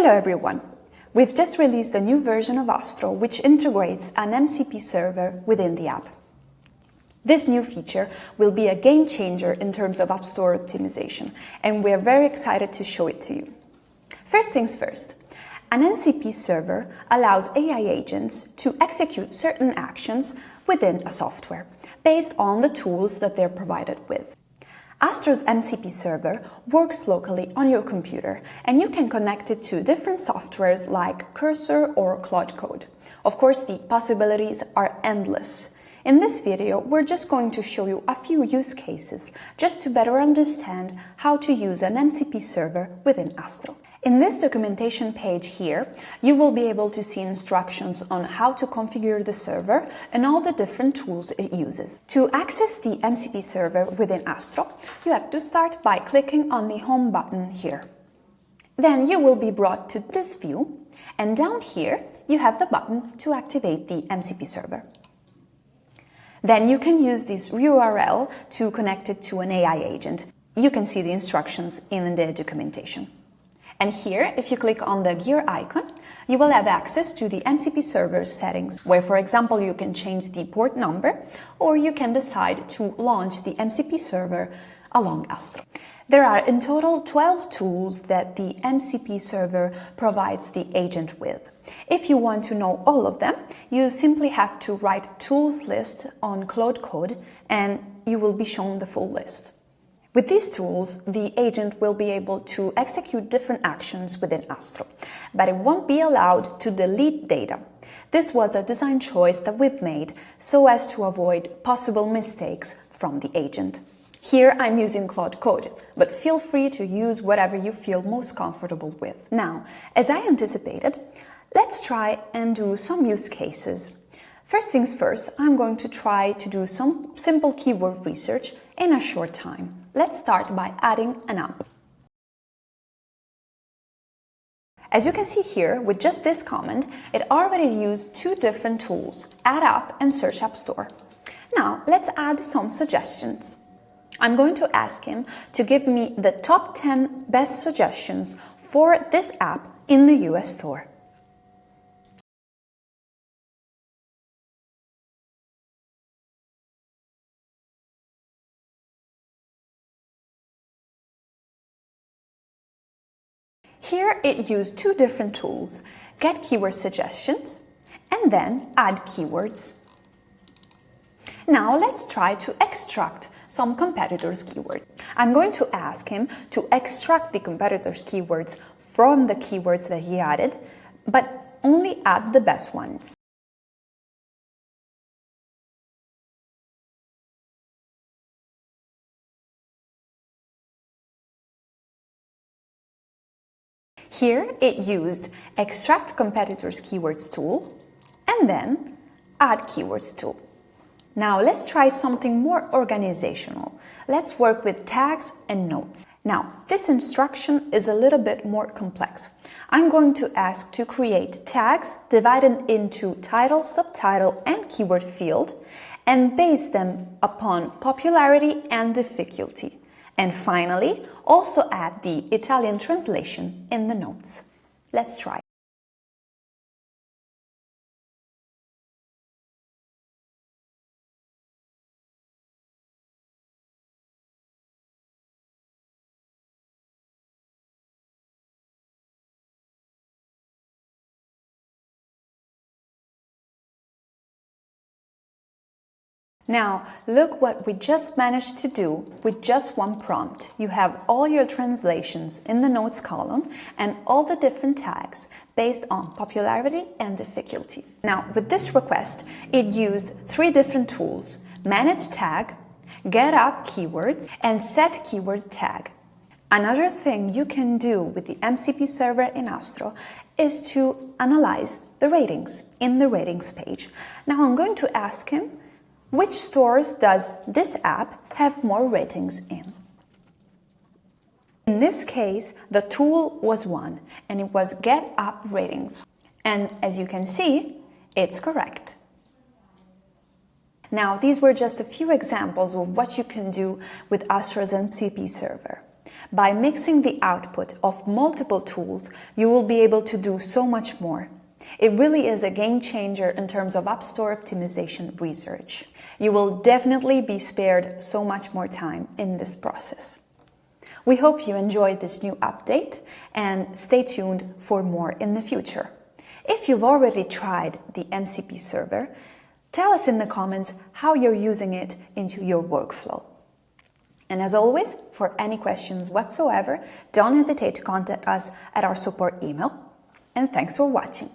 Hello everyone! We've just released a new version of Astro which integrates an MCP server within the app. This new feature will be a game changer in terms of App Store optimization, and we're very excited to show it to you. First things first, an MCP server allows AI agents to execute certain actions within a software based on the tools that they're provided with. Astro's MCP server works locally on your computer, and you can connect it to different softwares like Cursor or Claude Code. Of course, the possibilities are endless. In this video, we're just going to show you a few use cases just to better understand how to use an MCP server within Astro. In this documentation page here, you will be able to see instructions on how to configure the server and all the different tools it uses. To access the MCP server within Astro, you have to start by clicking on the Home button here. Then you will be brought to this view, and down here you have the button to activate the MCP server. Then you can use this URL to connect it to an AI agent. You can see the instructions in the documentation. And here, if you click on the gear icon, you will have access to the MCP server settings, where, for example, you can change the port number, or you can decide to launch the MCP server along Astro. There are in total 12 tools that the MCP server provides the agent with. If you want to know all of them, you simply have to write tools list on Claude Code, and you will be shown the full list. With these tools, the agent will be able to execute different actions within Astro, but it won't be allowed to delete data. This was a design choice that we've made so as to avoid possible mistakes from the agent. Here I'm using Claude Code, but feel free to use whatever you feel most comfortable with. Now, as I anticipated, let's try and do some use cases. First things first, I'm going to try to do some simple keyword research in a short time. Let's start by adding an app. As you can see here, with just this command, it already used two different tools, Add App and Search App Store. Now, let's add some suggestions. I'm going to ask him to give me the top 10 best suggestions for this app in the US Store. Here it used two different tools, Get Keyword Suggestions and then Add Keywords. Now let's try to extract some competitors' keywords. I'm going to ask him to extract the competitors' keywords from the keywords that he added, but only add the best ones. Here it used Extract Competitors Keywords tool and then Add Keywords tool. Now let's try something more organizational. Let's work with tags and notes. Now this instruction is a little bit more complex. I'm going to ask to create tags divided into title, subtitle and keyword field and base them upon popularity and difficulty. And finally, also add the Italian translation in the notes. Let's try. Now, look what we just managed to do with just one prompt. You have all your translations in the notes column and all the different tags based on popularity and difficulty. Now, with this request, it used three different tools: Manage Tag, Get App Keywords, and Set Keyword Tag. Another thing you can do with the MCP server in Astro is to analyze the ratings in the ratings page. Now, I'm going to ask him, which stores does this app have more ratings in? In this case, the tool was one, and it was Get App Ratings. And as you can see, it's correct. Now, these were just a few examples of what you can do with Astro's MCP server. By mixing the output of multiple tools, you will be able to do so much more. It really is a game changer in terms of App Store optimization research. You will definitely be spared so much more time in this process. We hope you enjoyed this new update and stay tuned for more in the future. If you've already tried the MCP Server, tell us in the comments how you're using it into your workflow. And as always, for any questions whatsoever, don't hesitate to contact us at our support email. And thanks for watching.